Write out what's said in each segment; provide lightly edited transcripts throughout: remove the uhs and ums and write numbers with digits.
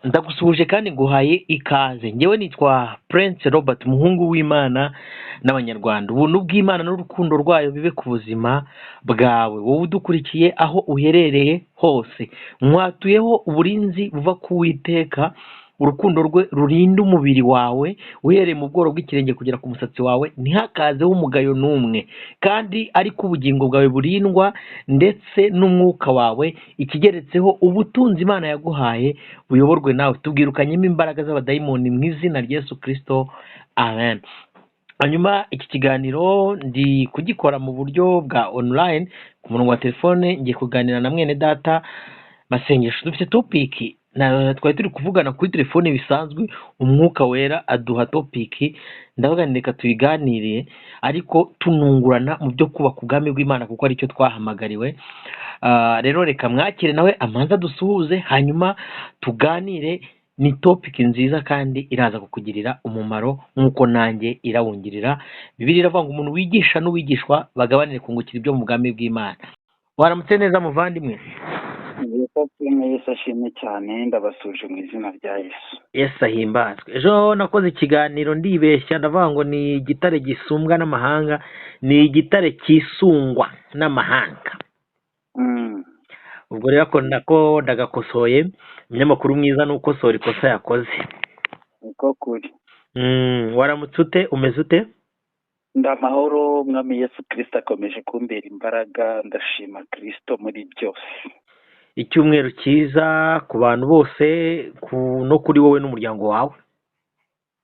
Ndagusuhuje kandi nguhaye ikaze. Njyewe nitwa Prince Robert, umuhungu w'Imana n'Abanyarwanda. Ubuntu bw'Imana n'urukundo rwayo bibe ku buzima bwawe. Wowe udukurikiye aho uherereye hose, mwatuyeho uburinzi buva ku Uwiteka. Urukundo rwe rurinda umubiri wawe uhereye mu bworo bw'ikirenge kugera ku musatsi wawe, ntihakazeho umugayo n'umwe, kandi ariko ubugingo bwawe burindwa ndetse n'umwuka wawe. Ikigeretseho ubutunzi Imana yaguhaye buyoborwe nawe. Tubwirukanyemo imbaraga z'abadayimoni mu izina rya Yesu Kristo, amen. Hanyuma iki kiganiro ndi kugikora mu buryo bwa online ku murongo wa telefone, ngiye kuganira na mwene data Masengesho. Dufite topiki twari turi kuvugana kuri telefone bisanzwe, umwuka wera aduha topiki, ndavuga reka tuyiganire ariko tunungurana mu byo kubaka ubwami bw'Imana kuko aricyo twahamagariwe. Rero reka mwakire nawe amanza dusuhuze, hanyuma tuganire. Ni topiki nziza kandi iraza kukugirira umumaro nk'uko nanjye irawungirira. Bibiliya iravuga ngo umuntu wigisha n'uwigishwa bagabanire kungukira ibyo mu bwami bw'Imana. Waramutse neza muvandimwe? Yesu ashimwe cyane, ndabasuje mu izina rya Yesu. Yesu ahimbazwe. Ejo nakoze ikiganiro ndibeshya, ndavuga ngo ni igitare gisumbwa n'amahanga, ni igitare kisungwa n'amahanga. Ubwo rero ko ndagakosoye. Umunyamakuru mwiza ni ukosora ikosa yakoze. Niko kuri. Waramutse ute? Umeze ute? Ndamahoro, mwami Yesu Kristo akomeje kumbera imbaraga, ndashima Kristo muri byose. Icyumweru cyiza ku bantu bose, no kuri wowe n'umuryango wawe.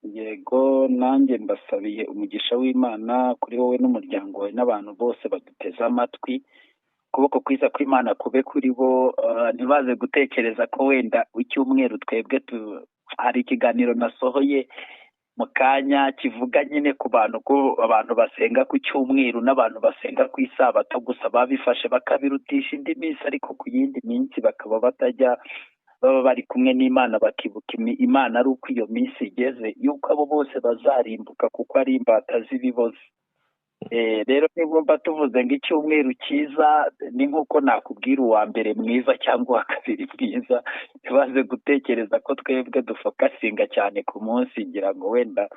Yego, nanjye mbasabiye umugisha w'Imana kuri wowe n'umuryango wawe n'abantu bose baduteze amatwi. Ukuboko kwiza kw'Imana kube kuri bo, ntibaze gutekereza ko wenda icyumweru twebwe hari ikiganiro nasohoye mu kanya kivuga nyine ku bantu, ko abantu basenga ku cyumweru n'abantu basenga ku isabato gusa babifashe bakabirutisha indi minsi, ariko ku yindi minsi bakaba batajya baba bari kumwe n'Imana, bakibuka Imana ari uko iyo minsi igeze yuko abo bose bazarimbuka kuko ari imbata z'ibibozi. Rero niba tuvuze ngo icyumweru cyiza, ni nk'uko nakubwira uwa mbere mwiza cyangwa uwa kabiri mwiza. Ntibaze gutekereza ko twebwe dufokasinga cyane ku munsi, ngira ngo wenda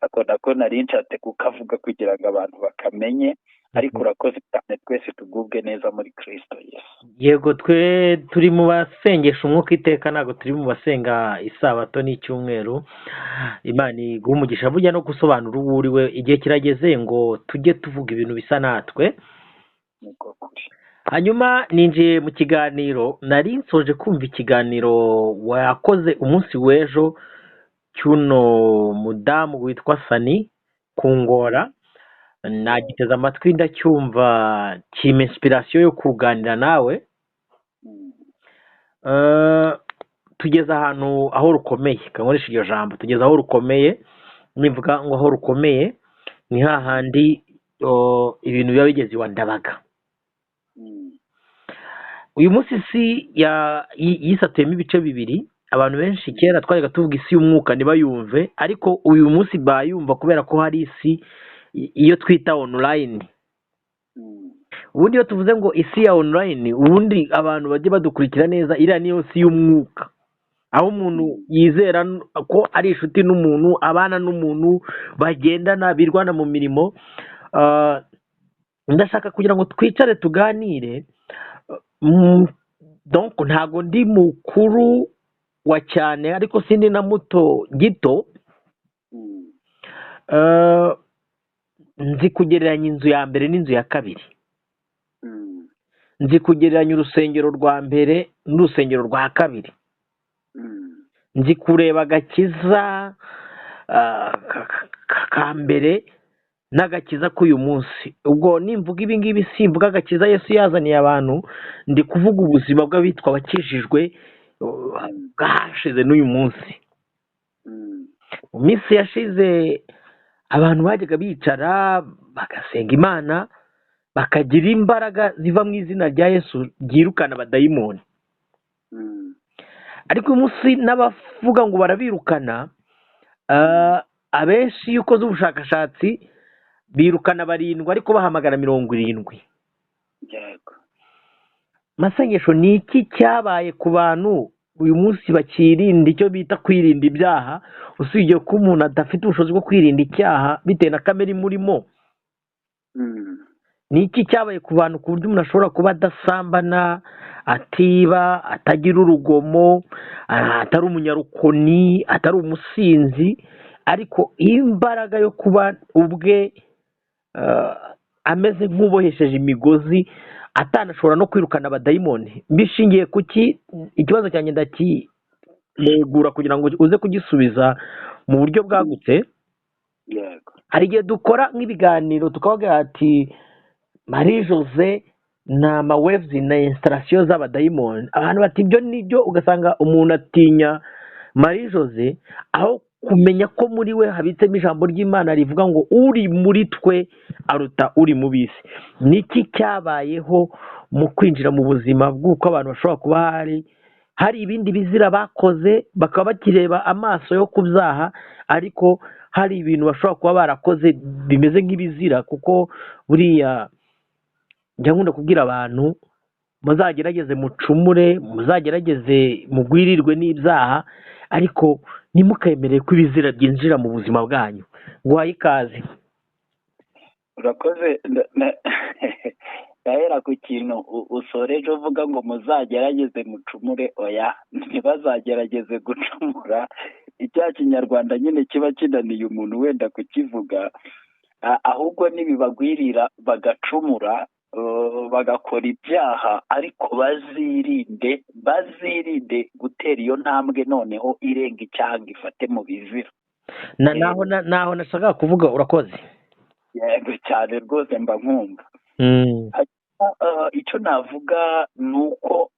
ako nari nshatse kukavuga kugira ngo abantu bakamenye, ariko urakoze cyane, twese tugubwe neza muri Kristo Yesu. Yego, twe turi mu basengesha umwuka iteka, ntabwo turi mu basenga isabato n'icyumweru. Imana iguha umugisha. Burya no gusobanura uwo uriwe, igihe kirageze ngo tujye tuvuga ibintu bisa natwe. Niko kuri. Hanyuma ninjiye mu kiganiro, nari nsoje kumva ikiganiro wakoze umunsi w'ejo cy'uno mudamu witwa Sani Kungora. Nagiteze amatwi ndacyumva, kimpa inspiration yo kuganira nawe. Tugeze ahantu aho rukomeye, kankoresha iryo jambo, tugeze aho rukomeye. Nivuga ngo aho rukomeye ni hahandi ibintu biba bigeze iwa Ndabaga. Uyu munsi isi yisatuyemo ibice bibiri. Abantu benshi kera twajyaga tuvuga isi y'umwuka ntibayumve, ariko uyu munsi bayumva kubera ko hari isi iyo twita online. Ubundi iyo tuvuze ngo isi ya online, ubundi abantu bajye badukurikira neza, iriya niyo si y'umwuka, aho umuntu yizera ko ari inshuti n'umuntu, abana n'umuntu, bagendana, birwana mu mirimo. Ndashaka kugira ngo twicare tuganire. Donc ntago ndi mukuru wa cyane, ariko sindi na muto gito. Nzi kugereranya inzu ya mbere n'inzu ya kabiri. Nzi kugereranya urusengero rwa mbere n'urusengero rwa kabiri. Nzi kureba agakiza ka mbere n'agakiza k'uyu munsi. Ubwo nimvuga ibi ngibi simvuga agakiza Yesu yazaniye abantu, ndi kuvuga ubuzima bw'abitwa abakijijwe bwahashize n'uyu munsi. Mu minsi yashize abantu bajyaga bicara bagasenga Imana, bakagira imbaraga ziva mu izina rya Yesu ryirukana abadayimoni. Ariko uyu munsi n'abavuga ngo barabirukana, abenshi iyo ukoze ubushakashatsi birukana 7 ariko bahamagara 70. Yego. Masengesho ni iki cyabaye ku bantu uyu munsi bakirinda icyo bita kwirinda ibyaha, usibye ko umuntu adafite ubushobozi bwo kwirinda icyaha bitewe na kamere imurimo. Ni iki cyabaye ku bantu ku buryo umuntu ashobora kuba adasambana, atiba, atagira urugomo, atari umunyarukoni, atari umusinzi, ariko imbaraga yo kuba ubwe ameze nk'ubohesheje imigozi, atanashobora no kwirukana abadayimoni? Bishingiye ku ki? Ikibazo cyanjye ndakiregura kugira ngo uze kugisubiza mu buryo bwagutse. Hari igihe dukora nk'ibiganiro tukavuga ati Marie Jose ni amawevuzi na instalasiyo z'abadayimoni. Abantu bati ibyo nibyo, ugasanga umuntu atinya Marie Jose aho kumenya ko muri we habitsemo ijambo ry'Imana rivuga ngo uri muri twe aruta uri mu bisi. Ni iki cyabayeho mu kwinjira mu buzima bw'uko abantu bashobora kuba hari ibindi bizira bakoze bakaba bakireba amaso yo kubyaha, ariko hari ibintu bashobora kuba barakoze bimeze nk'ibizira? Kuko buriya njya nkunda kubwira abantu muzagerageze mucumure, muzagerageze mugwirirwe n'ibyaha, ariko ntimukemere ko ibizira byinjira mu buzima bwanyu. Nguhaye ikaze. urakoze. ndahera ku kintu usoreje uvuga ngo muzagerageze mucumure. Oya, ntibazagerageze gucumura. icya kinyarwanda nyine kiba kinaniye umuntu wenda kukivuga, ahubwo nibibagwirira bagacumura, bagakora ibyaha, ariko bazirinde gutera iyo ntambwe noneho irenga icyanga ifate mu bizira. naho nashaka kuvuga. Urakoze. Yego cyane rwose, mba nkumva. Icyo navuga ni uko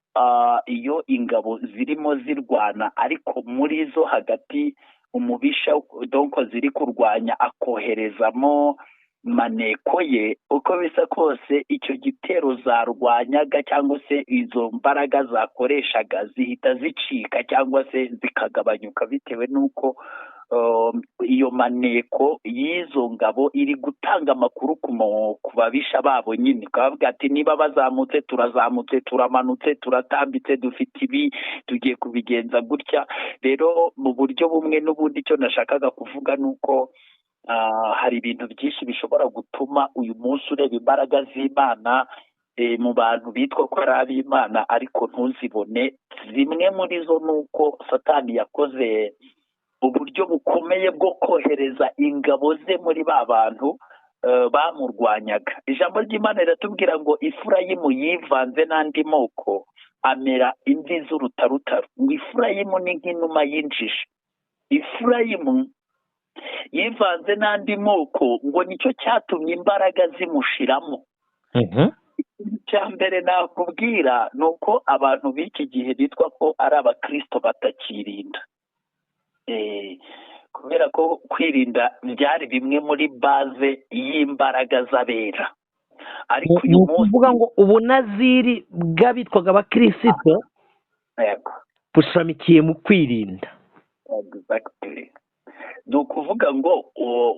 iyo ingabo zirimo zirwana, ariko muri zo hagati umubisha donko ziri kurwanya akoherezamo maneko ye, uko bisa kose icyo gitero zarwanyaga cyangwa se izo mbaraga zakoreshaga zihita zicika cyangwa se zikagabanyuka, bitewe n'uko iyo maneko y'izo ngabo iri gutanga amakuru ku babisha babo nyine. Ukavuga ati niba bazamutse turazamutse, turamanutse turatambitse, dufite ibi, tugiye kubigenza gutya. Rero mu buryo bumwe n'ubundi icyo nashakaga kuvuga ni uko hari ibintu byinshi bishobora gutuma uyu munsi ureba imbaraga z'Imana mu bantu bitwa ko ari ab'Imana ariko ntuzibone. Zimwe muri zo ni uko Satani yakoze uburyo bukomeye bwo kohereza ingabo ze muri ba bantu bamurwanyaga. Ijambo ry'Imana riratubwira ngo Efurayimu yivanze n'andi moko amera imvi z'urutarutaro. Ngo Efurayimu ni nk'inuma y'injiji. Efurayimu yivanze n'andi moko ngo nicyo cyatumye imbaraga zimushiramo. Icya mbere nakubwira ni uko abantu b'iki gihe bitwa ko ari abakristo batakirinda, kubera ko kwirinda byari bimwe muri baze y'imbaraga z'abera. Ariko uyu munsi uvuga ngo ubunaziri bw'abitwaga abakristo bushamikiye mu kwirinda. ni ukuvuga ngo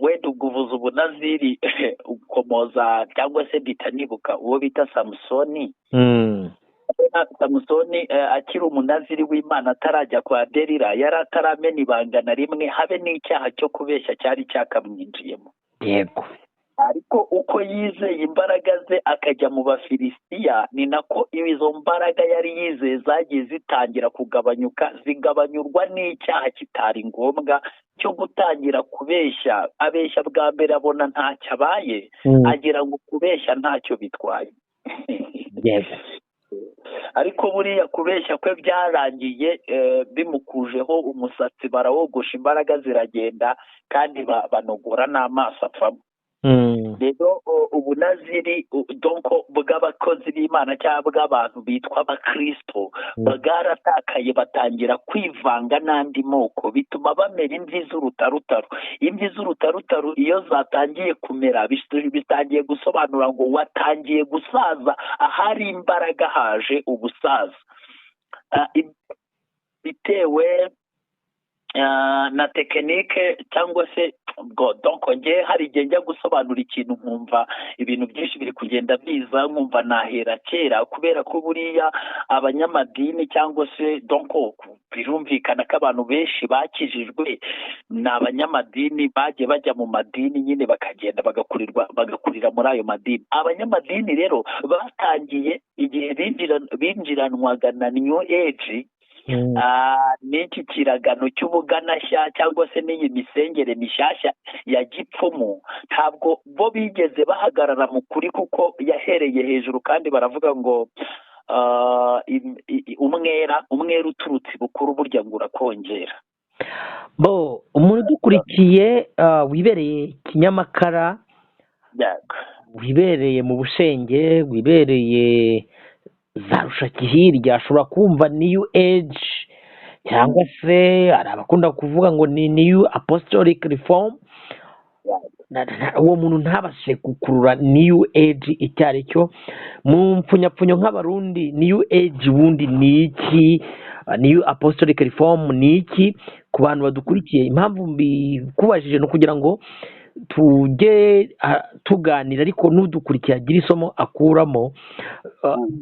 wenda uvuze ubunaziri ukomoza cyangwa se bita nibuka uwo bita Samusoni. Samusoni akiri umunaziri w'Imana atarajya kwa Delila, yari ataramena ibanga na rimwe, habe n'icyaha cyo kubeshya cyari cyakamwinjiyemo. Yego. Ariko uko yizeye imbaraga ze akajya mu Bafilisitiya, ni nako izo mbaraga yari yizeye zagiye zitangira kugabanyuka, zigabanyurwa n'icyaha kitari ngombwa cyo gutangira kubeshya. Abeshya bwa mbere abona ntacyo abaye, agira ngo kubeshya ntacyo bitwaye. Ariko buriya kubeshya kwe byarangiye bimukujeho umusatsi, barawogosha, imbaraga ziragenda, kandi banogora n'amaso apfamo. Rero ubunaziri donko bw'abakozi b'Imana cyangwa bw'abantu bitwa abakristo bwaratakaye, batangira kwivanga n'andi moko, bituma bamera imvi z'urutarutaro. Imvi z'urutarutaro iyo zatangiye kumera, bitangiye gusobanura ngo watangiye gusaza, ahari imbaraga haje ubusaza. Bitewe na tekinike cyangwa se ubwo donko nge hari igihe njya gusobanura ikintu nkumva ibintu byinshi biri kugenda biza nkumva nahera kera kubera ko buriya abanyamadini cyangwa se donko birumvikana ko abantu benshi bakijijwe ni abanyamadini bagiye bajya mu madini nyine bakagenda bagakurira muri ayo madini. Abanyamadini rero batangiye igihe binjiranwaga na new age n'iki kiragano cy'ubuganashya cyangwa se n'iyi misengere mishyashya ya gipfumu, ntabwo bo bigeze bahagarara mu kuri kuko yahereye hejuru kandi baravuga ngo umwera uturutse bukuru burya ngo urakongera. bo umuntu udukurikiye wibereye Kinyamakara, wibereye mu Bushenge, wibereye za Rushaki hirya, ashobora kumva new age cyangwa se hari abakunda kuvuga ngo ni new apostolic reform. Uwo muntu ntabashe gukurura new age icyo ari cyo. Mu mpfunyapfunyo nk'abarundi new age ubundi ni iki, new apostolic reform ni iki? Ku bantu badukurikiye, impamvu mbikubajije ni ukugira ngo tujye tuganira ariko n'udukurikiye agira isomo akuramo.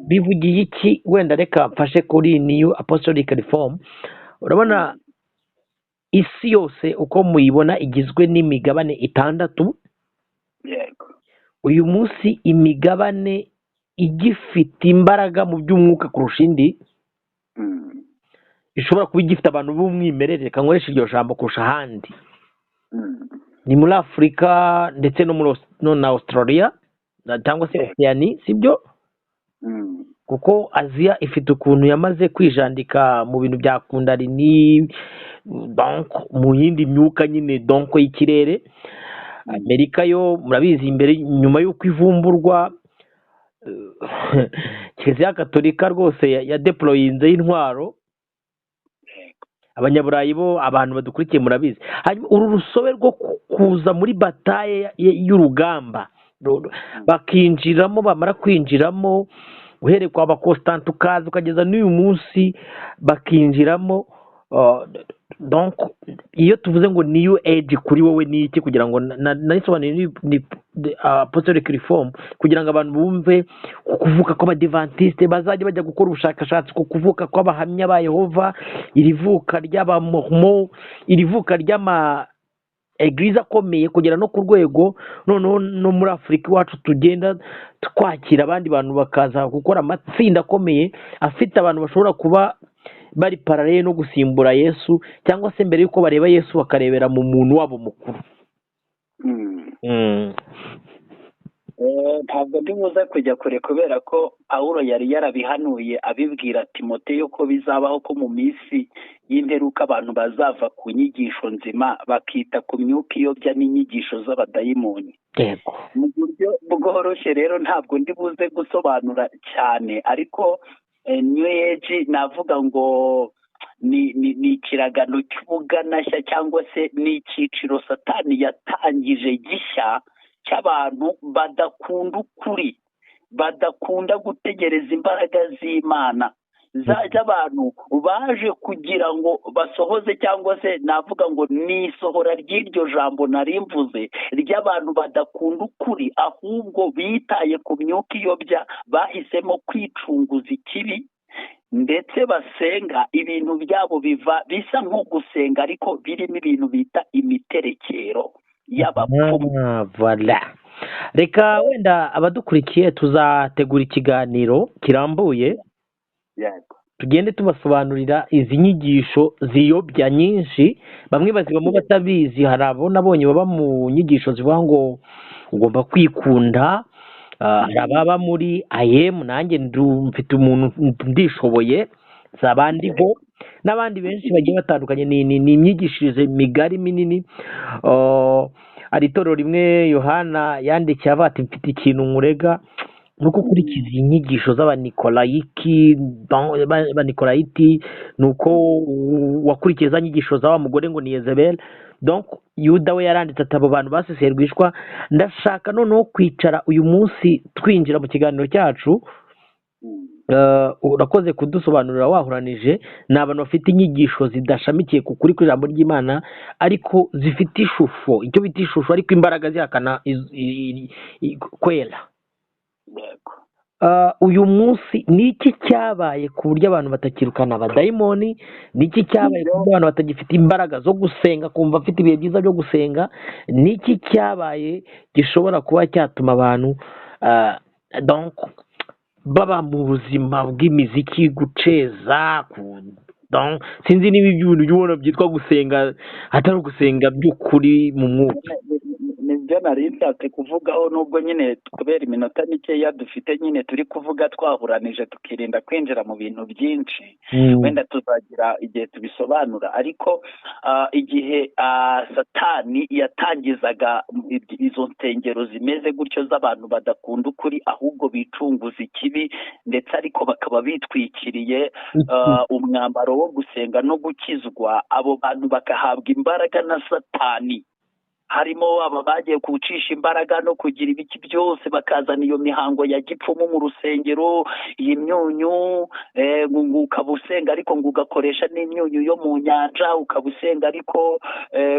Bivugiye iki? Wenda reka mfashe kuri new apostolic reform. Urabona isi yose uko muyibona igizwe n'imigabane 6. Uyu munsi imigabane igifite imbaraga mu by'umwuka kurusha indi ishobora kuba igifite abantu b'umwimerere, reka nkoresha iryo jambo, kurusha ahandi ni muri Afurika ndetse no na Australia cyangwa se Oceania, sibyo? Kuko Aziya ifite ukuntu yamaze kwijandika mu bintu bya Kundalini, donc mu yindi myuka nyine donc y'ikirere. Amerika yo murabizi imbere nyuma y'uko ivumburwa Kiliziya Gatolika rwose ya deployinze y'intwaro. Abanyaburayi bo abantu badukurikiye murabizi. Hanyuma uru rusobe rwo kuza muri bataye y'urugamba bakinjiramo, bamara kwinjiramo uhereye kwa ba Constantine ukaza ukageza n'uyu munsi bakinjiramo. Donc iyo tuvuze ngo new age kuri wowe ni iki, kugira ngo nanisobanure ni apostolic reform, kugira ngo abantu bumve kuvuka kw'abadivantiste bazajya bajya gukora ubushakashatsi ku kuvuka kw'abahamya ba Yehova, irivuka ry'abamormo, irivuka ry'ama eglise akomeye kugera no ku rwego noneho no muri Afurika iwacu tugenda twakira abandi bantu bakaza gukora amatsinda akomeye afite abantu bashobora kuba bari paralele no gusimbura Yesu, cyangwa se mbere yuko bareba Yesu bakarebera mu muntu wabo mukuru. Ntabwo ndi buze kujya kure kubera ko Pawulo yari yarabihanuye abibwira Timoteyo ko bizabaho ko mu minsi y'imperuka abantu bazava ku nyigisho nzima bakita ku myuka iyobya n'inyigisho z'abadayimoni. Mu buryo bworoshye rero ntabwo ndi buze gusobanura cyane, ariko new age navuga ngo ni ikiragano cy'ubuganashya cyangwa se ni icyiciro Satani yatangije gishya cy'abantu badakunda ukuri, badakunda gutegereza imbaraga z'Imana, z'abantu baje kugira ngo basohoze, cyangwa se navuga ngo ni isohora ry'iryo jambo narimvuze ry'abantu badakunda ukuri ahubwo bitaye ku myuka iyobya, bahisemo kwicunguza ikibi ndetse basenga ibintu byabo bisa nko gusenga ariko birimo ibintu bita imiterekero y'abapfumu. Voilà. Reka wenda abadukurikiye tuzategura ikiganiro kirambuye tugende tubasobanurira izi nyigisho ziyobya nyinshi, bamwe bazibamo batabizi. Hari abo nabonye baba mu nyigisho zivuga ngo ugomba kwikunda, hari ababa muri IM, nanjye mfite umuntu ndishoboye, zabandiho n'abandi benshi bagiye batandukanye. ni imyigishirize migari minini. Hari itorero rimwe Yohana yandikiye avuga ati mfite ikintu nkurega nuko ukurikiza inyigisho z'abanikolaiiti, nuko wakurikiye za nyigisho za wa mugore ngo ni Yezebeli. Donc Yuda we yaranditse ati abo bantu baseseye rwishwa. Ndashaka noneho kwicara uyu munsi twinjira mu kiganiro cyacu urakoze kudusobanurira wahuranije. Ni abantu bafite inyigisho zidashamikiye ku kuri kw'ijambo ry'Imana ariko zifite ishusho, icyo bita ishusho ariko imbaraga zihakana kwera. yego Uyu munsi ni iki cyabaye ku buryo abantu batakirukana abadayimoni? Ni iki cyabaye ku buryo abantu batagifite imbaraga zo gusenga, kumva afite ibihe byiza byo gusenga? Ni iki cyabaye gishobora kuba cyatuma abantu donc baba mu buzima bw'imiziki, guceza, sinzi niba ibyo bintu ubona byitwa gusenga atari ugusenga by'ukuri mu mwuka. nibyo nari nshatse kuvugaho, nubwo nyine kubera iminota mikeya dufite nyine turi kuvuga twahuranije tukirinda kwinjira mu bintu byinshi. Wenda tuzagira igihe tubisobanura, ariko igihe satani yatangizaga izo nsengero zimeze gutyo z'abantu badakunda ukuri ahubwo bicunguza ikibi, ndetse ariko bakaba bitwikiriye umwambaro wo gusenga no gukizwa, abo bantu bagahabwa imbaraga na satani. Harimo aba bagiye kuwucisha imbaraga no kugira ibiki byose, bakazana iyo mihango ya gipfumu mu rusengero, iyi myunyu, ukaba usenga ariko ngo ugakoresha n'imyunyu yo mu nyanja, ukaba usenga ariko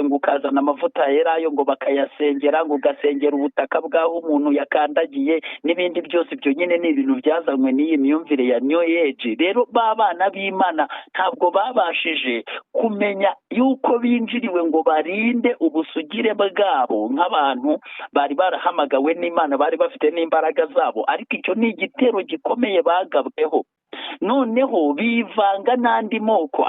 ngo ukazana amavuta yerayo ngo bakayasengera, ngo ugasengera ubutaka bw'aho umuntu yakandagiye, n'ibindi byose. Ibyo nyine ni ibintu byazanywe n'iyi myumvire ya New Age. Rero ba bana b'Imana ntabwo babashije kumenya yuko binjiriwe ngo barinde ubusugire bwabo nk'abantu bari barahamagawe n'Imana, bari bafite n'imbaraga zabo, ariko icyo ni igitero gikomeye bagabweho. Noneho bivanga n'andi moko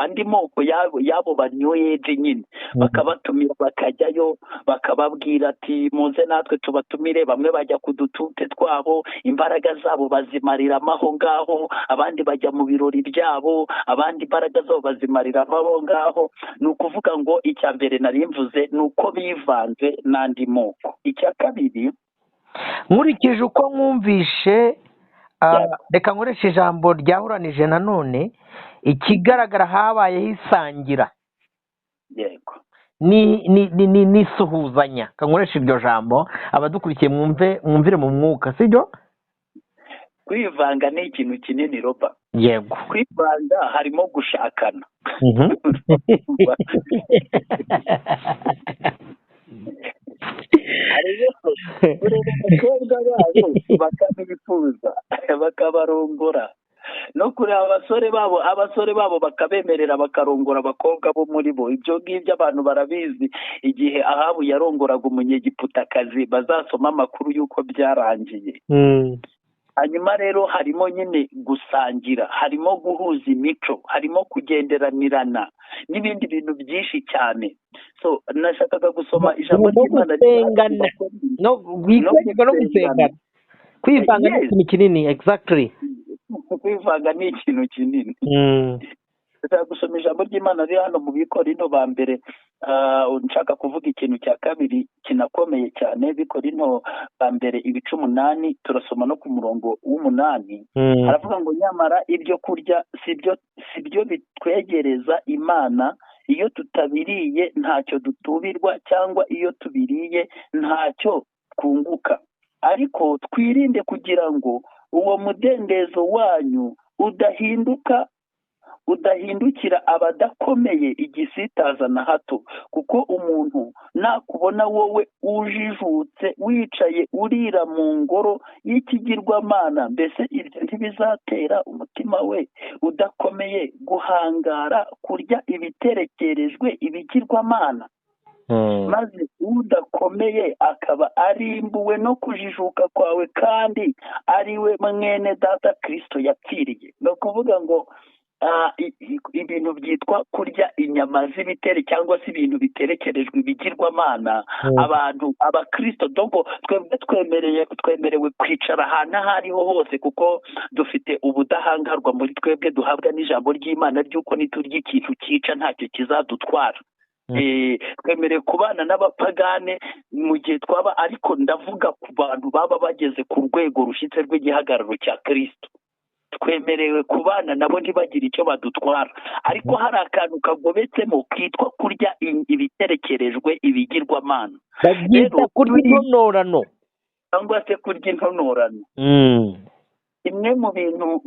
yabo ba New Age nyine, bakabatumira bakajyayo, bakababwira ati muze natwe tubatumire. Bamwe bajya ku dutute twabo, imbaraga zabo bazimariramo aho ngaho, abandi bajya mu birori byabo, abandi imbaraga zabo bazimariramo aho ngaho. Ni ukuvuga ngo icya mbere nari mvuze ni uko bivanze n'andi moko. Icya kabiri, nkurikije uko mwumvishe, reka nkoreshe ijambo ryahuranije nanone, ikigaragara habayeho isangira, yego, n'isuhuzanya. Kankoresha iryo jambo, abadukurikiye mwumvire mu mwuka, sibyo? Kwivanga ni ikintu kinini, Roba. Yego, kwivanga harimo gushakana. ureba abakobwa babo bakabifuza bakabarongora, no kureba abasore babo bakabemerera bakarongora abakobwa bo muri bo. Ibyo ngibyo abantu barabizi. Igihe Ahabu yarongoraga umunyegiputakazi, bazasoma amakuru y'uko byarangiye. Hanyuma rero harimo nyine gusangira, harimo guhuza imico, harimo kugenderanirana n'ibindi bintu byinshi cyane. So nashakaga gusoma ijambo ry'Imana no gusengana. Kwivanga ni ikintu kinini. Exactly. Kwivanga ni ikintu kinini. Nshaka gusoma ijambo ry'Imana riri hano mu Bikorinto ba mbere. Nshaka kuvuga ikintu cya kabiri kinakomeye cyane. Bikorinto ba mbere 8, turasoma no ku murongo w'8. Haravuga ngo nyamara ibyo kurya si byo bitwegereza Imana. Iyo tutabiriye ntacyo dutubirwa, cyangwa iyo tubiriye ntacyo twunguka. Ariko twirinde kugira ngo uwo mudendezo wanyu udahindukira abadakomeye igisitaza na hato. Kuko umuntu nakubona wowe ujijutse wicaye urira mu ngoro y'ikigirwamana, mbese ibyo ntibizatera umutima we udakomeye guhangara kurya ibiterekerejwe ibigirwamana? Maze udakomeye akaba arimbuwe no kujijuka kwawe, kandi ari we mwene data Kristo yapfiriye. Ni ukuvuga ngo ibintu byitwa kurya inyama z'ibitere cyangwa se ibintu biterekerejwe ibigirwamana, abantu abakristo donko twemerewe kwicara ahantu aho ariho hose, kuko dufite ubudahangarwa muri twebwe duhabwa n'ijambo ry'Imana ry'uko niturya ikintu cyica ntacyo kizadutwara. Twemerewe kubana n'abapagane mu gihe twaba, ariko ndavuga ku bantu baba bageze ku rwego rushyitse rw'igihagararo cya Kristo. Twemerewe kubana nabo ntibagire icyo badutwara, ariko hari akantu kagobetsemo kitwa kurya ibiterekerejwe ibigirwamana. Babyita kurya intonorano cyangwa se kurya intonorano. imwe mu bintu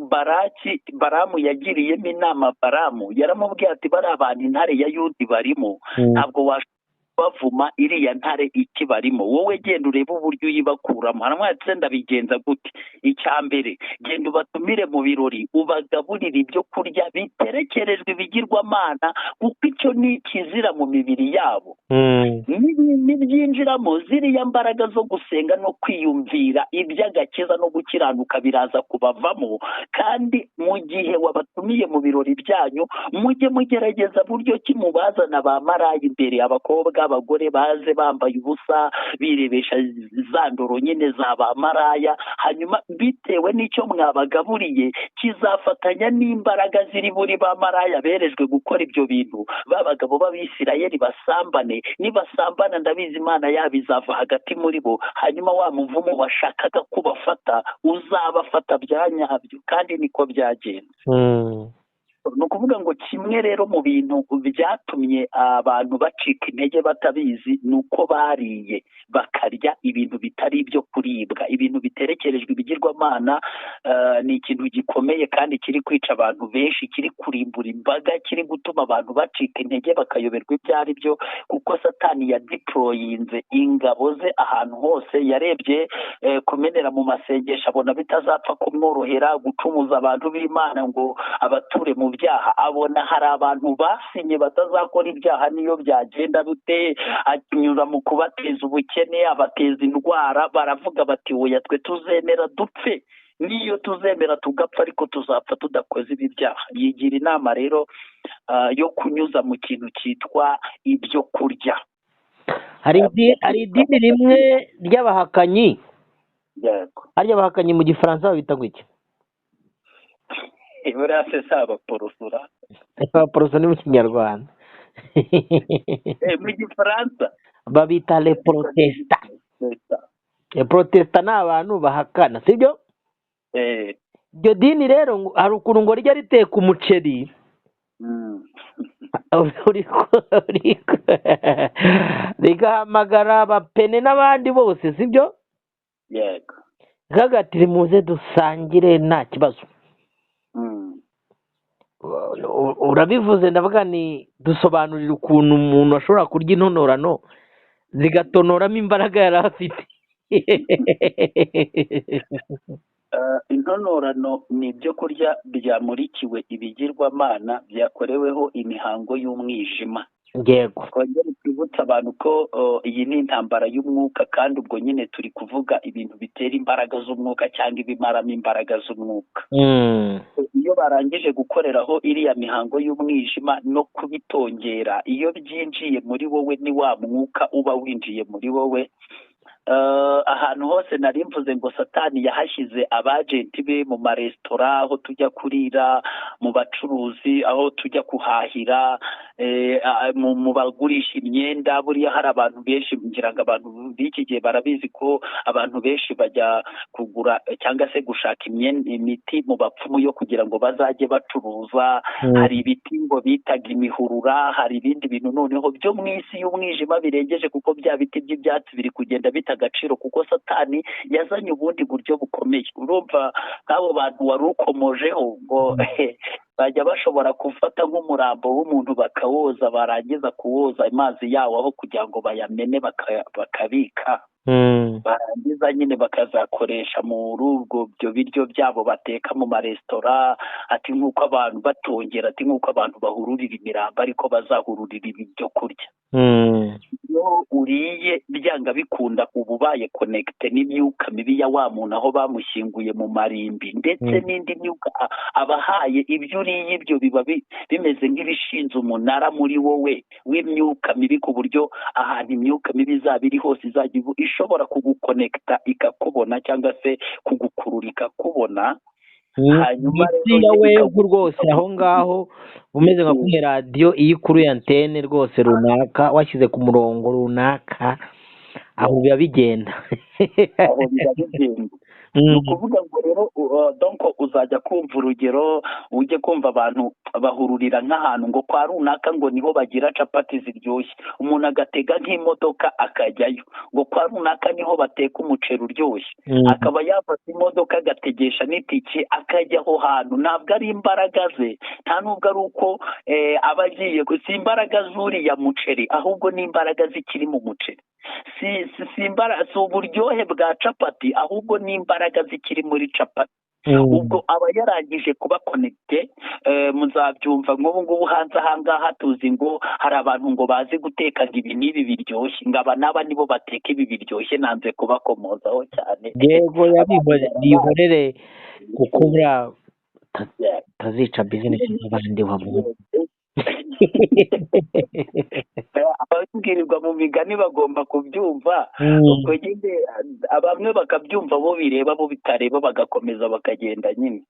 baramu yagiriyemo inama, baramu yaramubwiye ati bari abantu intare ya Yudi barimo, ntabwo bavuma iriya ntare iki barimo, wowe genda urebe uburyo uyibakuramo. haramwatse ndabigenza gute? icya mbere, genda ubatumire mu birori, ubagaburire ibyo kurya biterekerejwe ibigirwamana, kuko icyo ni ikizira mu mibiri yabo. nibyinjiramo ziriya mbaraga zo gusenga no kwiyumvira iby'agakiza no gukiranuka biraza kubavamo. kandi mu gihe wabatumiye mu birori byanyu, mujye mugerageza buryo ki mubazana ba maraya imbere, abakobwa abagore baze bambaye ubusa birebesha za ndoro nyine za ba maraya, hanyuma bitewe n'icyo mwabagaburiye kizafatanya n'imbaraga ziri muri ba maraya berejwe gukora ibyo bintu. ba bagabo b'Abisirayeli basambane, nibasambana ndabizi Imana yabo izava hagati muri bo, hanyuma wa muvumo washakaga kubafata uzabafata bya nyabyo. kandi niko byagenze. ni ukuvuga ngo kimwe rero mu bintu byatumye abantu bacika intege batabizi, ni uko bariye bakarya ibintu bitari ibyo kuribwa, ibintu biterekerejwe ibigirwamana. ni ikintu gikomeye kandi kiri kwica abantu benshi, kiri kurimbura imbaga, kiri gutuma abantu bacika intege bakayoberwa ibyo ari byo, kuko Satani yadiployinze ingabo ze ahantu hose. yarebye kumenera mu masengesho abona bitazapfa kumworohera, gucumuza abantu b'Imana ngo abature mu byaha, abona hari abantu basinye batazakora ibyaha niyo byagenda bute, anyura mu kubateza ubukene, abateza indwara. baravuga bati oya, twe tuzemera dupfe, niyo tuzemera tugapfa ariko tuzapfa tudakoze ibi byaha. yigira inama rero yo kunyuza mu kintu cyitwa ibyo kurya. hari idini rimwe ry'abahakanyi, harya abahakanyi mu gifaransa babita gutya? buriya se si abaporosora? abaporoso ni mu kinyarwanda. mu gifaransa babita le protesta. Protesta ni abantu bahakana, sibyo? iryo dini rero hari ukuntu ngo rijya riteka umuceri rigahamagara abapene n'abandi bose, sibyo? yego. kagatire muze dusangire nta kibazo. urabivuze, ndavuga ni dusobanurira ukuntu umuntu ashobora kurya intonorano zigatonoramo imbaraga yari afite. intonorano ni ibyo kurya byamurikiwe ibigirwamana, byakoreweho imihango y'umwijima. yego. twongere twibutsa abantu ko iyi ni intambara y'umwuka, kandi ubwo nyine turi kuvuga ibintu bitera imbaraga z'umwuka cyangwa ibimaramo imbaraga z'umwuka. iyo barangije gukoreraho iriya mihango y'umwijima no kubitongera, iyo byinjiye muri wowe ni wa mwuka uba winjiye muri wowe. ahantu hose nari mvuze ngo Satani yahashyize abajenti be mu maresitora, aho tujya kurira, mu bacuruzi, aho tujya kuhahira, mu bagurisha imyenda. buriya hari abantu benshi, ngira ngo abantu b'iki gihe barabizi ko abantu benshi bajya kugura cyangwa se gushaka imiti mu bapfumu yo kugira ngo bazajye bacuruza. hari ibiti ngo bitaga imihurura, hari ibindi bintu noneho byo mu isi y'umwijima birengeje, kuko bya biti by'ibyatsi biri kugenda bita agaciro, kuko Satani yazanye ubundi buryo bukomeye. urumva nk'abo bantu wari ukomojeho ngo bajya bashobora gufata nk'umurambo w'umuntu bakawoza, barangiza kuwoza amazi yawo aho kugira ngo bayamene bakabika, barangiza nyine bakazakoresha muri ubwo byo biryo byabo bateka mu maresitora. ati nk'uko abantu batongera, ati nk'uko abantu bahururira imirambo ariko bazahururira ibi byo kurya. iyo uriye byanga bikunda uba ubaye konekite n'imyuka mibi ya wa muntu aho bamushyinguye mu marimbi, ndetse n'indi myuka abahaye ibyo uriye. ibyo biba bimeze nk'ibishinze umunara muri wowe w'imyuka mibi, ku buryo ahantu imyuka mibi izaba iri hose izajya ishobora kugukonekita ikakubona, cyangwa se kugukurura ikakubona. hanyuma isi ya wevu rwose aho ngaho umeze nka kumwe radiyo iyo ikuruye antene rwose runaka washyize ku murongo runaka, aho biba bigenda. aho biba bigenda. ni ukuvuga ngo rero donko uzajya kumva urugero, ujye kumva abantu bahururira nk'ahantu ngo kwa runaka ngo niho bagira capati ziryoshye, umuntu agatega nk'imodoka akajyayo, ngo kwa runaka niho bateka umuceri uryoshye, akaba yafata imodoka agategesha n'itiki akajya aho hantu. Ntabwo ari imbaraga ze, nta nubwo ari uko aba agiye, si imbaraga z'uriya muceri, ahubwo ni imbaraga zikiri mu muceri. Si uburyohe bwa capati, ahubwo ni imbaraga zikiri muri capati. ubwo aba yarangije kuba konegite. Muzabyumva nk'ubu ngubu hanze aha ngaha tuzi ngo hari abantu ngo bazi guteka ibi n'ibi biryoshye, ngo aba n'aba nibo bateka ibi biryoshye, nanze kubakomozaho cyane. yego yabihorere kuko buriya tazica bizinesi z'abandi wamuntu. ababwirirwa mu migani bagomba kubyumva, ubwo nyine bamwe bakabyumva bo bireba, bo bitareba bagakomeza bakagenda nyine.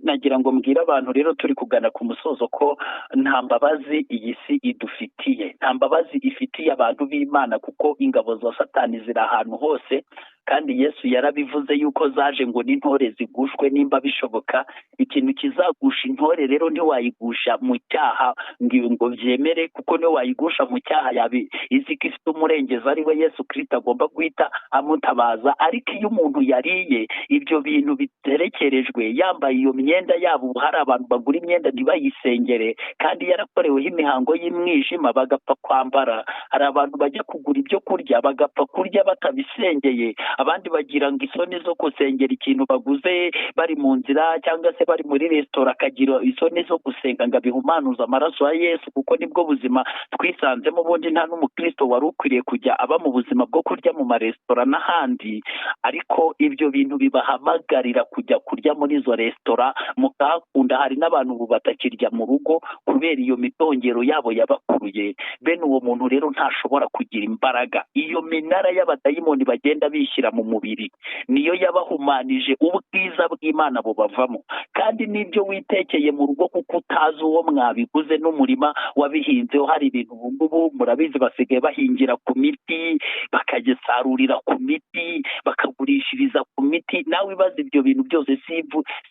Nagira ngo mbwire abantu rero turi kugana ku musozo ko nta mbabazi iyi si idufitiye, nta mbabazi ifitiye abantu b'Imana, kuko ingabo za Satani ziri ahantu hose, kandi Yesu yarabivuze yuko zaje ngo n'intore zigushwe nimba bishoboka. Ikintu kizagusha intore rero ntiwayigusha mu cyaha ngo byemere, kuko niyo wayigusha mu cyaha yabi izi ko ifite umurengezi ari we Yesu Kristo agomba guhita amutabaza. Ariko iyo umuntu yariye ibyo bintu biterekerejwe, yambaye iyo myenda yabo, hari abantu bagura imyenda ntibayisengere kandi yarakoreweho imihango y'umwijima bagapfa kwambara. Hari abantu bajya kugura ibyo kurya bagapfa kurya batabisengeye, abandi bagira ngo isoni zo gusengera ikintu baguze bari mu nzira cyangwa se bari muri resitora, akagira isoni zo gusenga ngo abihumanuza amaraso ya Yesu, kuko nibwo buzima twisanzemo. Ubundi nta n'umukristo wari ukwiriye kujya aba mu buzima bwo kurya mu maresitora n'ahandi, ariko ibyo bintu bibahamagarira kujya kurya muri izo resitora mukahakunda. Hari n'abantu ubu batakirya mu rugo kubera iyo mitongero yabo yabakuruye. Bene uwo muntu rero ntashobora kugira imbaraga. Iyo minara y'abadayimoni bagenda bishyira mu mubiri niyo yabahumanije, ubwiza bw'Imana bubavamo. kandi n'ibyo witekeye mu rugo kuko utazi uwo mwabiguze n'umurima wabihinzeho. Hari ibintu ubu ngubu murabizi basigaye bahingira ku miti, bakagisarurira ku miti, bakagurishiriza ku miti. Nawe ibaza ibyo bintu byose,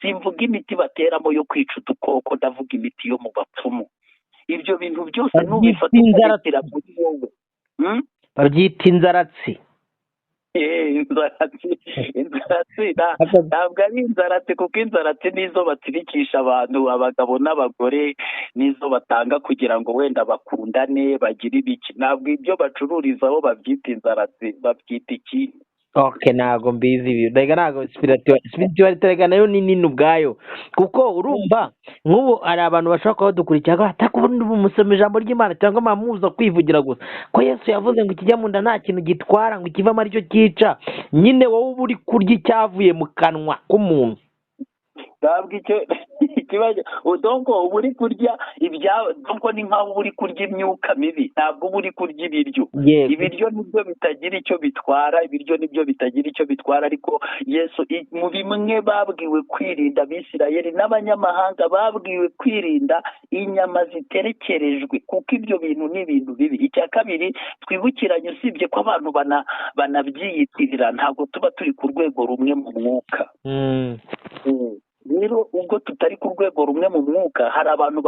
simvuga imiti bateramo yo kwica udukoko, ndavuga imiti yo mu bapfumu. Ibyo bintu byose n'ubifata ukabishyira muri wowe. babyita inzaratsi. Inzaratsi ntabwo ari inzaratsi, kuko inzaratsi nizo batsirikisha abantu, abagabo n'abagore, nizo batanga kugira ngo wenda bakundane bagire ibiki. Ntabwo ibyo bacururizaho babyita inzaratsi, babyita ikindi. Ntabwo mbizi ibi. Ntabwo spirituality nayo ni nini ubwayo, kuko urumva nk'ubu hari abantu bashobora kuba badukurikira atakubundi musoma ijambo ry'Imana cyangwa mamuza kwivugira gusa ko Yesu yavuze ngo ikijya mu nda nta kintu gitwara, ngo ikivamo aricyo cyica. Nyine wowe uba uri kurya icyavuye mu kanwa k'umuntu. ntabwo icyo ikibazo udongo uba uri kurya ibyawe, donko ni nkaho uba uri kurya imyuka mibi, ntabwo uba uri kurya ibiryo. Ibiryo nibyo bitagira icyo bitwara, ibiryo nibyo bitagira icyo bitwara. Ariko Yesu mu bimwe babwiwe kwirinda, Abisirayeli n'abanyamahanga babwiwe kwirinda inyama ziterekerejwe, kuko ibyo bintu ni ibintu bibi. Icya kabiri twibukiranye, usibye ko abantu banabyiyitirira, ntabwo tuba turi ku rwego rumwe mu mwuka. Rero ubwo tutari ku rwego rumwe mu mwuka, hari abantu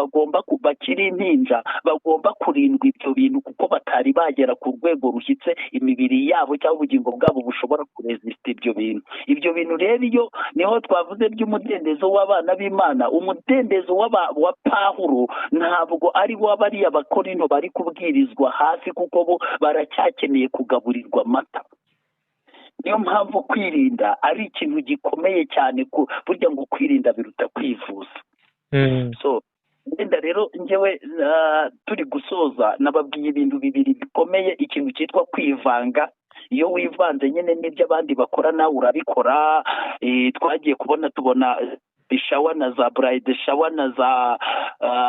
bakiri impinja bagomba kurindwa ibyo bintu, kuko batari bagera ku rwego rushyitse imibiri yabo cyangwa ubugingo bwabo bushobora kuresisita ibyo bintu. Ibyo bintu rero iyo niho twavuze by'umudendezo w'abana b'Imana. Umudendezo wa Pawulo ntabwo ari w'abariya Bakorinto bari kubwirizwa hasi, kuko bo baracyakeneye kugaburirwa amata. Niyo mpamvu kwirinda ari ikintu gikomeye cyane, burya ngo kwirinda biruta kwivuza. Wenda rero njyewe turi gusoza nababwiye ibintu bibiri bikomeye. Ikintu cyitwa kwivanga. Iyo wivanze nyine n'ibyo abandi bakora nawe urabikora. Twagiye tubona baby shower na za bride shower na za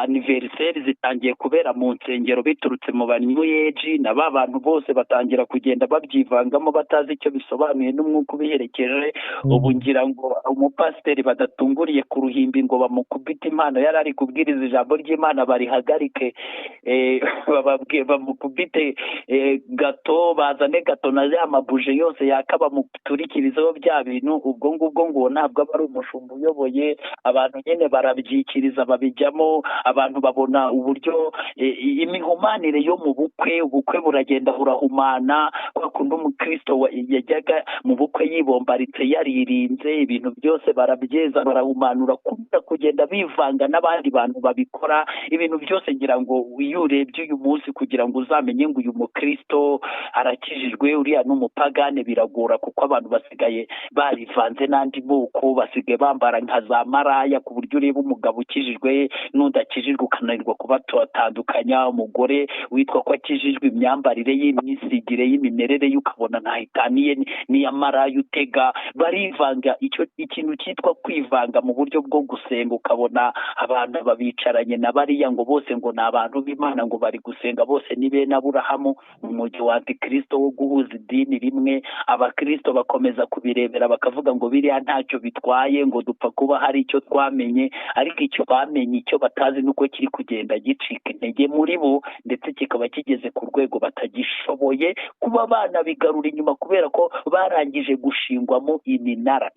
anniversaire zitangiye kubera mu nsengero biturutse mu ba new age na ba bantu bose batangira kugenda babyivangamo batazi icyo bisobanuye n'umwuka ubiherekeje. Ubu ngira ngo umupasiteri badatunguriye ku ruhimbi ngo bamukubite impano yari ari kubwiriza ijambo ry'Imana barihagarike, bamukubite gato, bazane gato na ya mabuje yose yaka bamuturikirizeho bya bintu. Ubwo ngubwo ngo ntabwo aba ari umushumba uyoboye abantu, nyine barabyikiriza babijyamo. Abantu babona uburyo imihumanire yo mu bukwe, ubukwe buragenda burahumana. Kwa kundi umukristo yajyaga mu bukwe yibombaritse yaririnze, ibintu byose barabyeza barahumanura, kubera kugenda bivanga n'abandi bantu babikora. Ibintu byose ngira ngo iyo urebye uyu munsi kugira ngo uzamenye ngo uyu mukristo arakijijwe uriya n'umupagane biragora, kuko abantu basigaye barivanze n'andi moko, basigaye bambara nka za maraya, ku buryo ureba umugabo ukijijwe n'udakijijwe ukananirwa kubatandukanya. Umugore witwa ko akijijwe imyambarire y'imyisigire y'imimerere ye ukabona ntahitaniye n'iya maraya utega. Barivanga, ikintu cyitwa kwivanga mu buryo bwo gusenga, ukabona abantu babicaranye na bariya ngo bose ngo ni abantu b'Imana, ngo bari gusenga bose ni bene Aburahamu, mu mujyi wa antikristo wo guhuza idini rimwe. Abakristo bakomeza kubirebera bakavuga ngo biriya ntacyo bitwaye, ngo dupfa kuba hari icyo twamenye. Ariko icyo bamenye, icyo batazi nuko kiri kugenda gicika intege muri bo, ndetse kikaba kigeze ku rwego batagishoboye kuba banabigarura inyuma, kubera ko barangije gushingwamo iminara.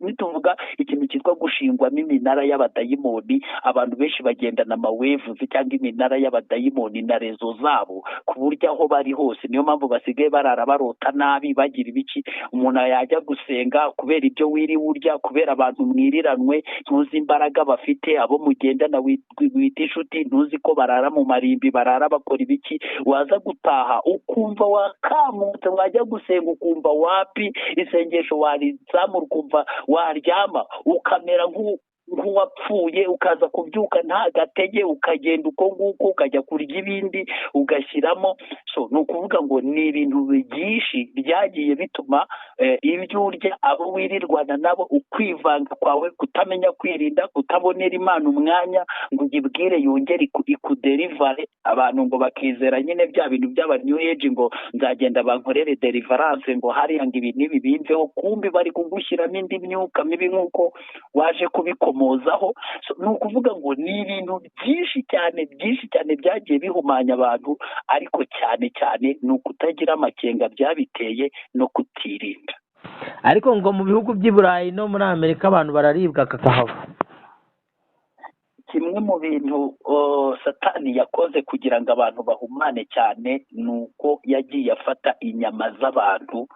Nituvuga ikintu cyitwa gushingwamo iminara y'abadayimoni, abantu benshi bagendana amawevuzi cyangwa iminara y'abadayimoni na rezo zabo, ku buryo aho bari hose. Niyo mpamvu basigaye barara barota nabi, bagira ibiki. Umuntu yajya gusenga kubera ibyo wiriwe urya, kubera abantu mwiriranwe, ntuzi imbaraga bafite, abo mugendana wita inshuti, ntuzi ko barara mu marimbi, barara bakora ibiki. Waza gutaha ukumva wakamutse, wajya gusenga ukumva wapi, isengesho warizamura ukumva waryama ukamera nk'uwapfuye, ukaza kubyuka nta gatege, ukagenda uko nguko ukajya kurya ibindi ugashyiramo. So ni ukuvuga ngo ni ibintu byinshi byagiye bituma ibyo urya, abo wirirwana nabo, ukwivanga kwawe, kutamenya kwirinda, kutabonera Imana umwanya ngo ugibwire yongere ikuderivare. Abantu ngo bakizera nyine bya bintu by'aba new age, ngo nzagenda bankorere deliverance, ngo hariya ngo ibi n'ibi bimveho, kumbi bari kugushyiramo indi myuka mibi nk'uko waje kubikomozaho. So ni ukuvuga ngo ni ibintu byinshi cyane byagiye bihumanya abantu, ariko cyane ni ukutagira amakenga byabiteye no kutirinda. Ariko ngo mu bihugu by'i Burayi no muri Amerika abantu bararibwa kakahava. Kimwe mu bintu Satani yakoze kugira ngo abantu bahumane cyane, ni uko yagiye afata inyama z'abantu,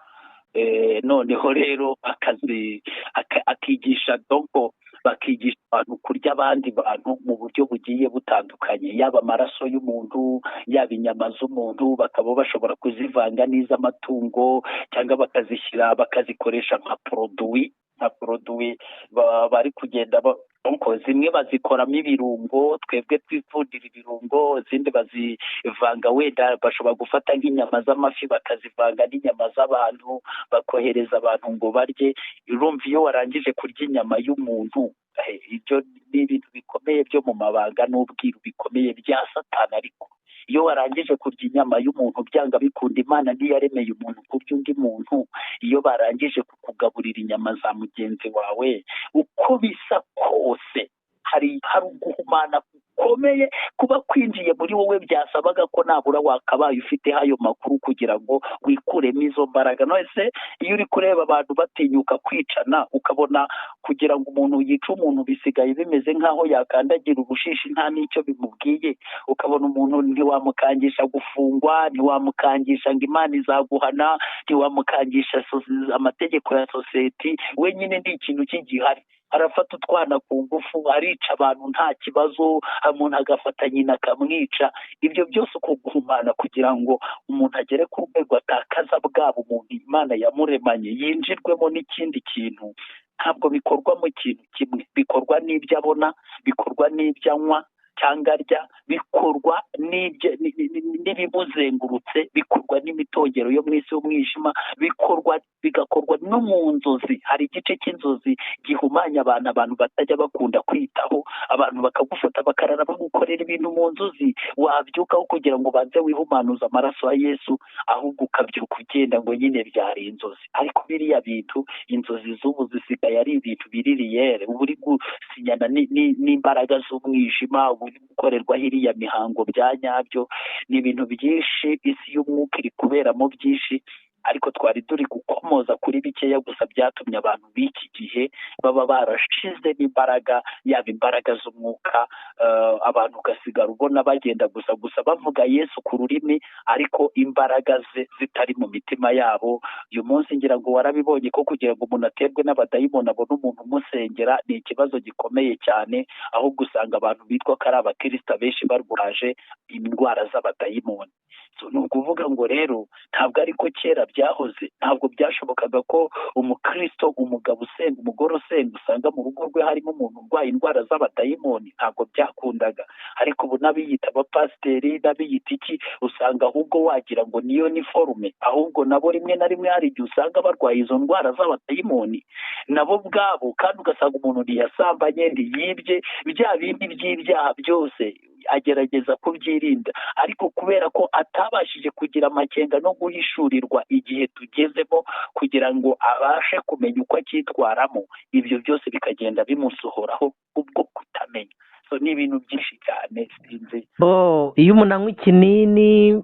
noneho rero akigisha donko, bakigisha abantu kurya abandi bantu mu buryo bugiye butandukanye, yaba amaraso y'umuntu, yaba inyama z'umuntu, bakaba bashobora kuzivanga n'iz'amatungo, cyangwa bakazikoresha nka produit bari kugenda zimwe bazikoramo ibirungo, twebwe twivundira ibirungo, izindi bazivanga, wenda bashobora gufata nk'inyama z'amafi bakazivanga n'inyama z'abantu, bakohereza abantu ngo barye. Urumva iyo warangije kurya inyama y'umuntu, ibyo ni ibintu bikomeye byo mu mabanga n'ubwiru bikomeye bya Satani. Ariko iyo warangije kurya inyama y'umuntu, byanga bikunda, Imana ntiyaremeye umuntu kurya undi muntu. Iyo barangije kukugaburira inyama za mugenzi wawe, uko bisa kose hari uguhumana gukomeye kuba kwinjiye muri wowe. Byasabaga ko nabura wakabaye ufite ayo makuru kugira ngo wikuremo izo mbaraga. None iyo uri kureba abantu batinyuka kwicana, ukabona kugira ngo umuntu yice umuntu bisigaye bimeze nk'aho yakandagira ubushishi nta n'icyo bimubwiye. Ukabona umuntu ntiwamukangisha gufungwa, ntiwamukangisha ngo Imana izaguhana, ntiwamukangisha amategeko ya sosiyete, wenyine ni ikintu cy'igihari. Arafata utwana ku ngufu, arica abantu nta kibazo, umuntu agafata nyina akamwica. Ibyo byose uko guhumana kugira ngo umuntu agere ku rwego atakaza bwabo umuntu Imana yamuremanye, yinjirwemo n'ikindi kintu. Ntabwo bikorwa mu kintu kimwe, bikorwa n'ibyo abona, bikorwa n'ibyo anywa, cyangwa arya, bikorwa n'ibimuzengurutse, bikorwa n'imitongero yo mu isi y'umwijima, bigakorwa no mu nzozi. Hari igice cy'inzozi gihumanya abantu batajya bakunda kwitaho, abantu bakagufata bakarara bagukorera ibintu mu nzozi, wabyukaho kugira ngo banze wihumanuze amaraso ya Yesu, ahubwo ukabyuka ugenda ngo nyine byari inzozi. Ariko biriya bintu, inzozi z'ubu zisigaye ari ibintu biri riyere, uba uri gusinyana n'imbaraga z'umwijima, uba uri gukorerwaho iriya mihango bya nyabyo. Ni ibintu byinshi, isi y'umwuka iri kuberamo byinshi, ariko twari turi gukomoza kuri bikeya gusa byatumye abantu b'iki gihe baba barashize n'imbaraga, yaba imbaraga z'umwuka, abantu ugasigara ubona bagenda gusa bavuga Yesu ku rurimi, ariko imbaraga ze zitari mu mitima yabo. Uyu munsi ngira ngo warabibonye ko kugira ngo umuntu aterwe n'abadayimoni abone umuntu umusengera ni ikibazo gikomeye cyane, ahubwo usanga abantu bitwa ko ari abakristo benshi barwaje indwara z'abadayimoni. Ni ukuvuga ngo rero ntabwo ariko kera byahoze, ntabwo byashobokaga ko umukristo, umugabo usenga, umugore usenga, usanga mu rugo rwe harimo umuntu urwaye indwara z'abadayimoni. Ntabwo byakundaga. Ariko ubu n'abiyita abapasiteri, n'abiyita iki, usanga ahubwo wagira ngo niyo ni forume, ahubwo nabo rimwe na rimwe hari igihe usanga barwaye izo ndwara z'abadayimoni nabo ubwabo, kandi ugasanga umuntu ntiyasambanye, ntiyibye, bya bindi by'ibyaha byose agerageza kubyirinda, ariko kubera ko atabashije kugira amakenga no guhishurirwa igihe tugezemo kugira ngo abashe kumenya uko acyitwaramo, ibyo byose bikagenda bimusohoraho ubwo kutamenya. Ni ibintu byinshi cyane sinzi. Iyo umuntu anywa ikinini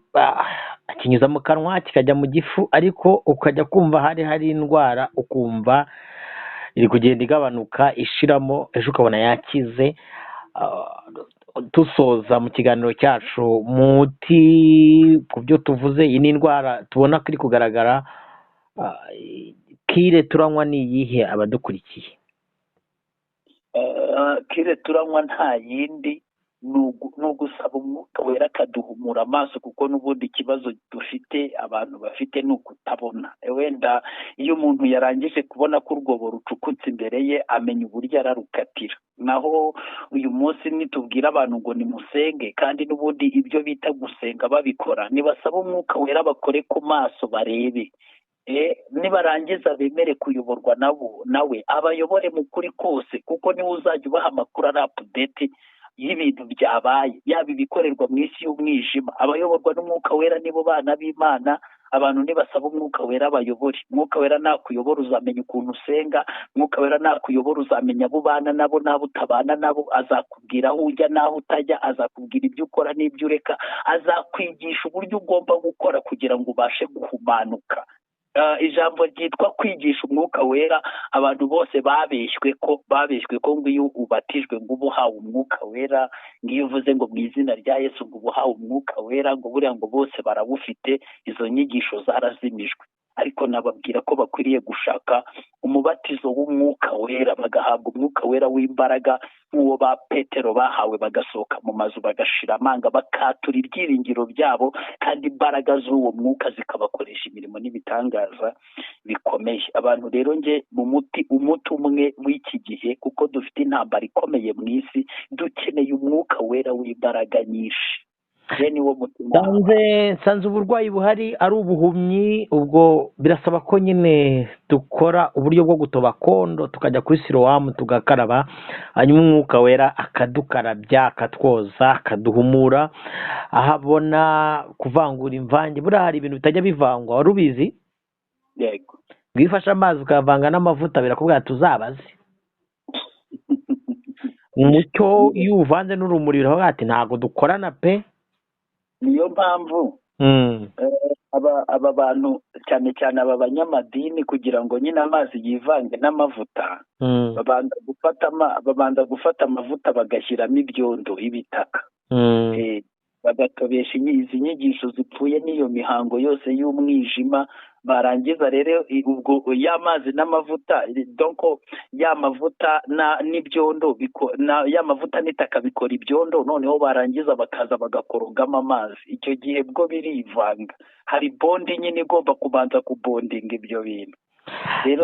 akinyuza mu kanwa kikajya mu gifu, ariko ukajya kumva hari indwara, ukumva iri kugenda igabanuka ishiramo, ejo ukabona yakize. Dusoza mu kiganiro cyacu, muti ku byo tuvuze, iyi ni indwara tubona ko iri kugaragara, kire turanywa ni iyihe abadukurikiye? Kire turanywa nta yindi, ni ugusaba umwuka wera akaduhumura amaso, kuko n'ubundi ikibazo dufite, abantu bafite, ni ukutabona. Wenda iyo umuntu yarangije kubona ko urwobo rucukutse imbere ye, amenya uburyo ararukatira. Naho uyu munsi nitubwira abantu ngo nimusenge, kandi n'ubundi ibyo bita gusenga babikora, nibasaba umwuka wera bakore ku maso barebe, nibarangiza bemere kuyoborwa nawe abayobore mu kuri kose, kuko niwe uzajya ubaha amakuru ari apudeti y'ibintu byabaye, yaba ibikorerwa mu isi y'umwijima. Abayoborwa n'umwuka wera nibo bana b'Imana. Abantu nibasaba umwuka wera abayobore. Umwuka wera nakuyobora uzamenya ukuntu usenga, umwuka wera nakuyobora uzamenya abo ubana nabo n'abo utabana nabo, azakubwira aho ujya n'aho utajya, azakubwira ibyo ukora n'ibyo ureka, azakwigisha uburyo ugomba gukora kugira ngo ubashe guhumanuka. Ijambo ryitwa kwigisha umwuka wera, abantu bose babeshywe ko ngo iyo ubatijwe ngo uba uhawe umwuka wera, ngo iyo uvuze ngo mu izina rya Yesu ngo uba uhawe umwuka wera, ngo buriya ngo bose barawufite. Izo nyigisho zarazimijwe, ariko nababwira ko bakwiriye gushaka umubatizo w'umwuka wera, bagahabwa umwuka wera w'imbaraga nk'uwo ba Petero bahawe, bagasohoka mu mazu bagashira amanga, bakatura ibyiringiro byabo, kandi imbaraga z'uwo mwuka zikabakoresha imirimo n'ibitangaza bikomeye. Abantu rero umuti umwe w'iki gihe, kuko dufite intambara ikomeye mu isi, dukeneye umwuka wera w'imbaraga nyinshi. Nsanze uburwayi buhari ari ubuhumyi, ubwo birasaba ko nyine dukora uburyo bwo gutoba kondo, tukajya kuri sirowamu tugakaraba, hanyuma umwuka wera akadukarabya, akatwoza, akaduhumura, ahabona kuvangura imvange. Buriya hari ibintu bitajya bivangwa, wari ubizi? Yego. Wifashe amazi ukavanga n'amavuta, birakubwira tuzabaze. Umucyo iyo uvanze n'urumuri biravuga ati ntabwo dukorana pe. Niyo mpamvu aba bantu cyane cyane aba banyamadini, kugira ngo nyine amazi yivange n'amavuta, babanza gufata amavuta bagashyiramo ibyondo, ibitaka, bagatobesha izi nyigisho zipfuye n'iyo mihango yose y'umwijima. Barangiza rero ubwo ya mazi n'amavuta, donko ya mavuta n'ibyondo, ya mavuta n'itaka bikora ibyondo, noneho barangiza bakaza bagakorogamo amazi. Icyo gihe bwo birivanga, hari bondi nyine igomba kubanza kubondinga ibyo bintu. Rero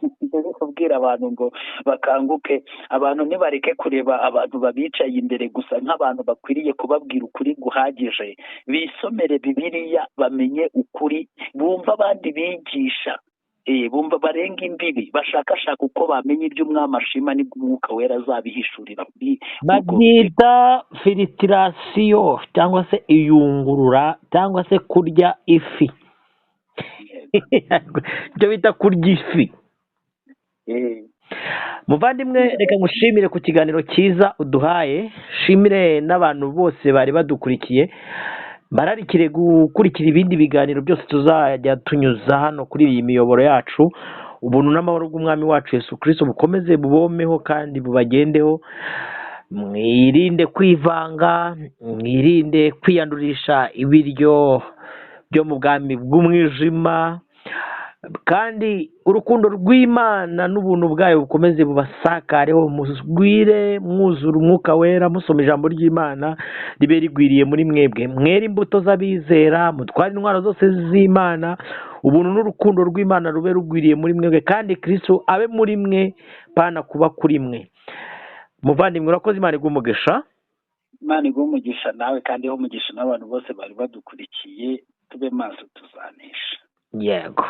Ndetse kubwira abantu ngo bakanguke, abantu ntibareke kureba abantu babicaye imbere gusa nk'abantu bakwiriye kubabwira ukuri guhagije, bisomere bibiliya bamenye ukuri, bumva abandi bigisha, bumva barenga imbibi, bashakashaka uko bamenya ibyo umwami ashima nibwo umwuka wera azabihishurira muri ubwo babyita filitirasiyo cyangwa se iyungurura cyangwa se kurya ifi. ibyo bita kurya ifi. Muvandimwe, reka ngushimire ku kiganiro cyiza uduhaye, shimire n'abantu bose bari badukurikiye, bararikire gukurikira ibindi biganiro byose tuzajya tunyuza hano kuri iyi miyoboro yacu. Ubuntu n'amahoro bw'umwami wacu Yesu Kristo bukomeze bubomeho kandi bubagendeho. Mwirinde kwivanga, mwirinde kwiyandurisha ibiryo byo mu bwami bw'umwijima, kandi urukundo rw'Imana n'ubuntu bwayo bukomeze bubasakareho, mugwire mwuzura umwuka wera, musoma ijambo ry'Imana ribe rigwiriye muri mwebwe, mwere imbuto z'abizera, mutware intwaro zose z'Imana, ubuntu n'urukundo rw'Imana rube rugwiriye muri mwebwe, kandi Kristo abe muri mwe pana kuba kuri mwe. Muvandimwe, urakoze. Imana iguhe umugisha. Imana iguhe umugisha nawe kandi iho umugisha n'abantu bose bari badukurikiye, tube maso tuzanesha. Yego.